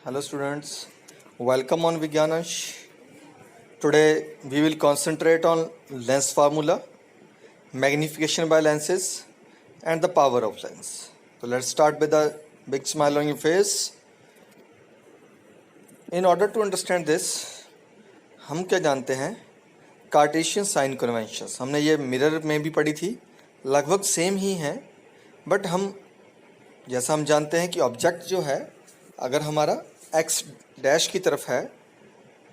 Hello students, welcome on Vigyanansh. Today we will concentrate on lens formula, magnification by lenses and the power of lens. So let's start with a big smile on your face. In order to understand this, हम क्या जानते हैं? Cartesian sign conventions हमने ये mirror में भी पढ़ी थी, लगभग सेम ही हैं, बट जैसा हम जानते हैं कि ऑब्जेक्ट जो है अगर हमारा एक्स डैश की तरफ है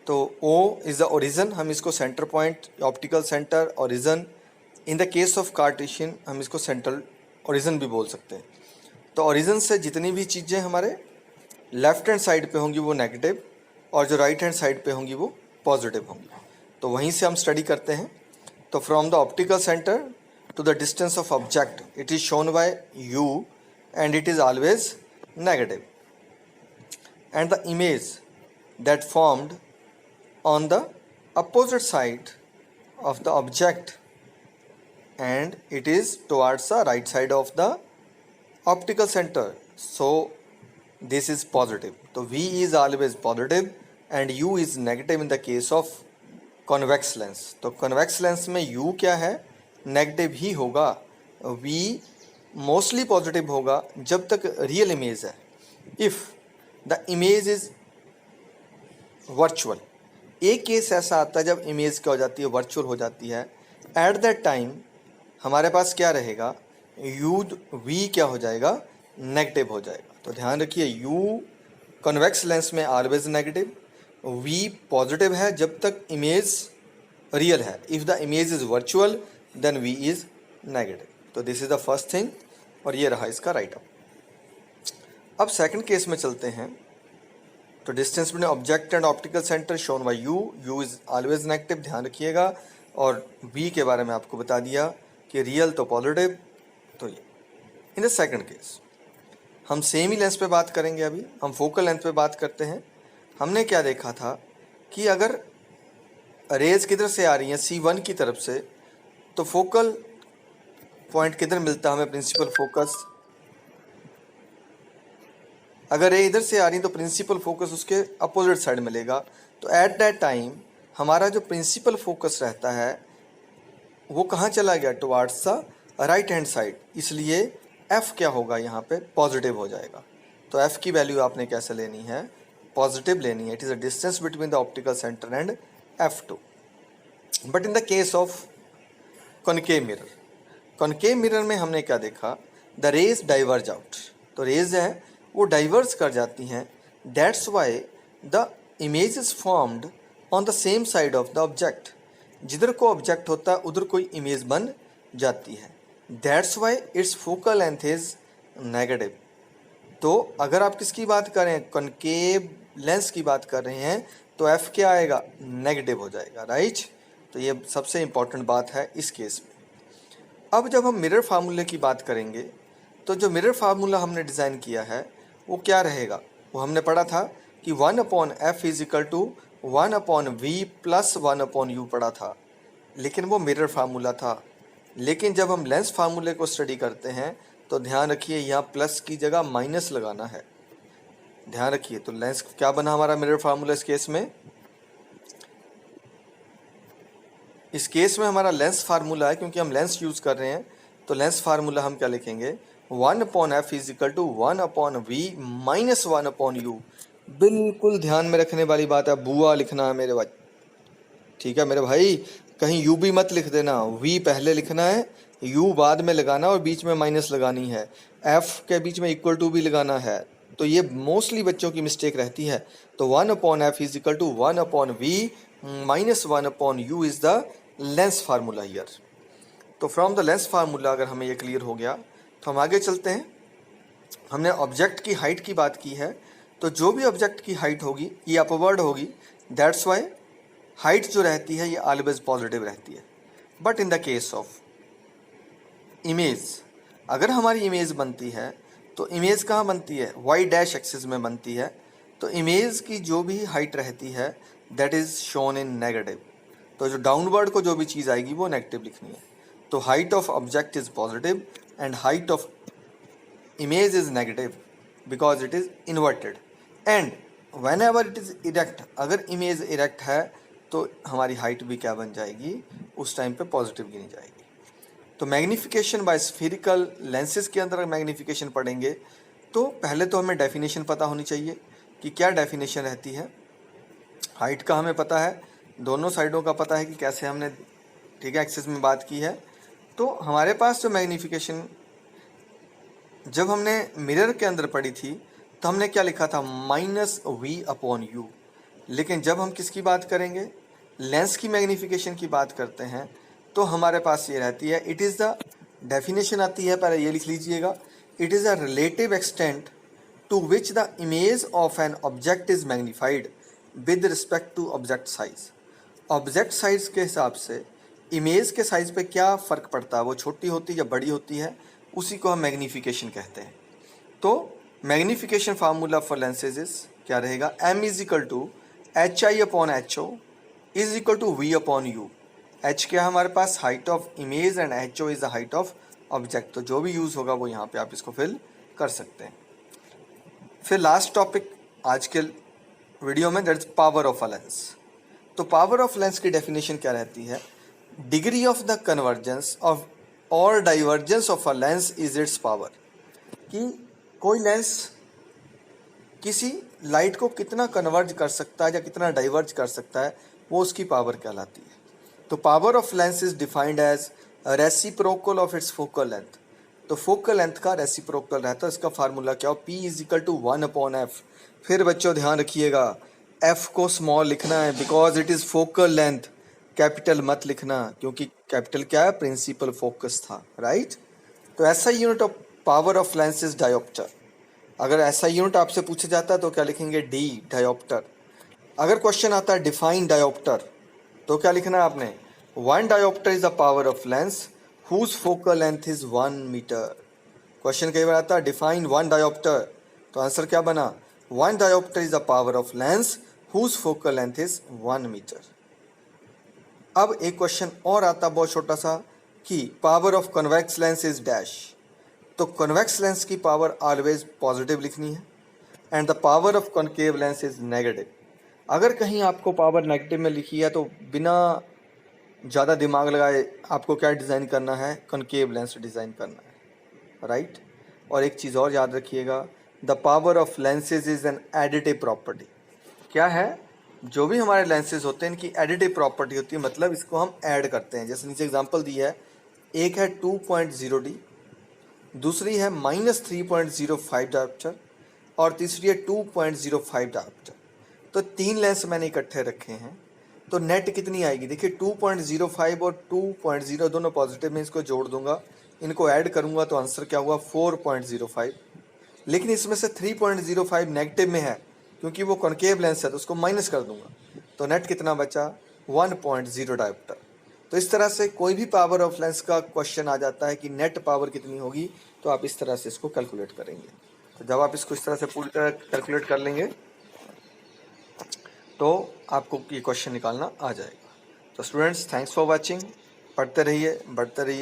तो O इज़ द ओरिजन, हम इसको centre point, optical centre, origin. In the case of Cartesian हम इसको सेंट्रल ओरिजन भी बोल सकते हैं. तो ओरिजन से जितनी भी चीज़ें हमारे लेफ्ट हैंड साइड पे होंगी वो नेगेटिव और जो राइट हैंड साइड पे होंगी वो पॉजिटिव होंगी. तो वहीं से हम स्टडी करते हैं. तो from the optical centre to the distance of object it is shown by U and it is always negative, and the image that formed on the opposite side of the object and it is towards the right side of the optical center, so this is positive. So V is always positive and U is negative in the case of convex lens. तो convex lens में U क्या है? Negative ही होगा. V mostly positive होगा जब तक real image है. If the image is virtual, एक केस ऐसा आता है जब इमेज क्या हो जाती है, वर्चुअल हो जाती है. एट दैट टाइम हमारे पास क्या रहेगा, यू वी क्या हो जाएगा, नेगेटिव हो जाएगा. तो ध्यान रखिए, यू कन्वेक्स लेंस में ऑलवेज नेगेटिव, वी पॉजिटिव है जब तक इमेज रियल है. If the image is virtual then v is negative. तो this is the first thing और ये रहा इसका राइट अप. अब सेकंड केस में चलते हैं. तो distance between object and optical centre shown by u is always negative, ध्यान रखिएगा. और वी के बारे में आपको बता दिया कि रियल तो पॉजिटिव. तो ये इन द सेकंड केस हम सेम ही लेंस पे बात करेंगे. अभी हम फोकल लेंथ पे बात करते हैं. हमने क्या देखा था कि अगर रेज किधर से आ रही हैं, C1 की तरफ से, तो फोकल पॉइंट किधर मिलता है हमें, प्रिंसिपल फोकस. अगर ये इधर से आ रही तो प्रिंसिपल फोकस उसके अपोजिट साइड मिलेगा. तो एट दैट टाइम हमारा जो प्रिंसिपल फोकस रहता है वो कहाँ चला गया, towards the right hand side. इसलिए F क्या होगा यहाँ पे, पॉजिटिव हो जाएगा. तो F की वैल्यू आपने कैसे लेनी है, पॉजिटिव लेनी है. It is a distance between the optical centre and F2. But in the case of concave mirror, concave mirror में हमने क्या देखा, द रेज डाइवर्ज आउट. तो रेज है वो डाइवर्स कर जाती हैं. That's why the image is formed on the same side of the object. जिधर को ऑब्जेक्ट होता है उधर कोई इमेज बन जाती है. That's why it's focal length is negative. तो अगर आप किसकी बात करें, कॉनकेव लेंस की बात कर रहे हैं, तो एफ क्या आएगा, नेगेटिव हो जाएगा. राइट. तो ये सबसे इंपॉर्टेंट बात है इस केस में. अब जब हम मिरर फार्मूले की बात करेंगे तो जो मिरर फार्मूला हमने डिज़ाइन किया है वो क्या रहेगा, वो हमने पढ़ा था कि 1/f is equal to 1/v plus 1/u पढ़ा था, लेकिन वो मिरर फार्मूला था. लेकिन जब हम लेंस फार्मूले को स्टडी करते हैं तो ध्यान रखिए यहाँ प्लस की जगह माइनस लगाना है. ध्यान रखिए. तो लेंस क्या बना हमारा मिरर फार्मूला इस केस में, इस केस में हमारा लेंस फार्मूला है, क्योंकि हम लेंस यूज़ कर रहे हैं. तो लेंस फार्मूला हम क्या लिखेंगे, 1/f is equal to 1/v minus 1/u. बिल्कुल ध्यान में रखने वाली बात है, बुआ लिखना है मेरे भाई. ठीक है मेरे भाई, कहीं u भी मत लिख देना. v पहले लिखना है, u बाद में लगाना और बीच में माइनस लगानी है. f के बीच में इक्वल टू भी लगाना है. तो ये मोस्टली बच्चों की मिस्टेक रहती है. तो 1/f is equal to 1/v minus 1/u is the lens formula here. तो फ्रॉम द लेंस फार्मूला अगर हमें ये क्लियर हो गया तो हम आगे चलते हैं. हमने ऑब्जेक्ट की हाइट की बात की है. तो जो भी ऑब्जेक्ट की हाइट होगी ये अपवर्ड होगी. दैट्स वाई हाइट जो रहती है ये ऑलवेज पॉजिटिव रहती है. But in the case of image, अगर हमारी इमेज बनती है तो इमेज कहाँ बनती है, वाई डैश एक्सिस में बनती है. तो इमेज की जो भी हाइट रहती है that is shown in negative. तो जो डाउनवर्ड को जो भी चीज़ आएगी वो नेगेटिव लिखनी है. तो height of object is positive and height of image is negative because it is inverted. And when ever it is erect, अगर इमेज इरेक्ट है तो हमारी हाइट भी क्या बन जाएगी, उस टाइम पे पॉजिटिव गिनी जाएगी। तो मैग्नीफिकेशन बाय स्फीरिकल लेंसेज के अंदर मैग्नीफिकेशन पढ़ेंगे तो पहले तो हमें डेफिनेशन पता होनी चाहिए कि क्या डेफिनेशन रहती है। हाइट का हमें पता है, दोनों साइडों का पता है कि कैसे हमने, ठीक है, एक्सिस में बात की है। तो हमारे पास जो मैग्नीफिकेशन जब हमने मिरर के अंदर पढ़ी थी तो हमने क्या लिखा था, -v/u। लेकिन जब हम किसकी बात करेंगे, लेंस की मैग्नीफिकेशन की बात करते हैं तो हमारे पास ये रहती है, इट इज़ द डेफिनेशन आती है, पहले ये लिख लीजिएगा, it is a relative extent to which the image of an object is magnified with respect to object size. Object size के हिसाब से इमेज के साइज पे क्या फ़र्क पड़ता है, वो छोटी होती है या बड़ी होती है, उसी को हम मैग्नीफिकेशन कहते हैं। तो magnification formula for lenses is क्या रहेगा, m is equal to HI/HO is equal to V/U। h क्या है हमारे पास, height of image, and HO is the height of object. तो जो भी यूज़ होगा वो यहाँ पे आप इसको फिल कर सकते हैं। फिर लास्ट टॉपिक आज के वीडियो में, that is power of a lens. तो पावर ऑफ लेंस की डेफिनेशन क्या रहती है, degree of the convergence of और divergence of a lens is its power. कि कोई लेंस किसी लाइट को कितना कन्वर्ज कर सकता है या कितना डाइवर्ज कर सकता है, वो उसकी पावर कहलाती है। तो power of lens is defined as reciprocal of its focal length. तो फोकल लेंथ का रेसिप्रोकल रहता है, इसका फार्मूला क्या हो, P is equal to 1/f। फिर बच्चों ध्यान रखिएगा, f को स्मॉल लिखना है because it is focal length, capital मत लिखना, क्योंकि कैपिटल क्या है, प्रिंसिपल फोकस था, राइट। तो ऐसा unit of power of lens is dioptre. अगर ऐसा यूनिट आपसे पूछा जाता है तो क्या लिखेंगे, D, डायोप्टर। अगर क्वेश्चन आता है डिफाइन डायोप्टर तो क्या लिखना है आपने, 1 dioptre is the power of lens whose focal length is 1 metre. Question कई बार आता है डिफाइन 1 डायोप्टर, तो आंसर क्या बना, 1 dioptre is the power of lens whose focal length is 1 metre. अब एक क्वेश्चन और आता बहुत छोटा सा कि power of convex lens is dash. तो कन्वेक्स लेंस की पावर ऑलवेज पॉजिटिव लिखनी है, and the power of concave lens is negative. अगर कहीं आपको पावर नेगेटिव में लिखी है तो बिना ज़्यादा दिमाग लगाए आपको क्या डिज़ाइन करना है, कॉनकेव लेंस डिज़ाइन करना है, राइट। और एक चीज़ और याद रखिएगा, the power of lenses is an additive property. क्या है, जो भी हमारे लेंसेज होते हैं इनकी एडिटिव प्रॉपर्टी होती है, मतलब इसको हम ऐड करते हैं। जैसे नीचे एग्जांपल दी है, एक है 2.0D, दूसरी है -3.05 डायोप्टर और तीसरी है 2.05 डायोप्टर। तो 3 लेंस मैंने इकट्ठे रखे हैं, तो नेट कितनी आएगी, देखिए 2.05 और 2.0 दोनों पॉजिटिव में, इसको जोड़ दूंगा, इनको ऐड करूंगा तो आंसर क्या हुआ, 4.05। लेकिन इसमें से 3.05 नेगेटिव में है क्योंकि वो कॉनकेव लेंस है, तो उसको माइनस कर दूंगा, तो नेट कितना बचा, 1.0 डायोप्टर। तो इस तरह से कोई भी पावर ऑफ लेंस का क्वेश्चन आ जाता है कि नेट पावर कितनी होगी, तो आप इस तरह से इसको कैलकुलेट करेंगे। तो जब आप इसको इस तरह से पूरी तरह कैलकुलेट कर लेंगे तो आपको ये क्वेश्चन निकालना आ जाएगा। तो स्टूडेंट्स, थैंक्स फॉर वाचिंग, पढ़ते रहिए, बढ़ते रहिए।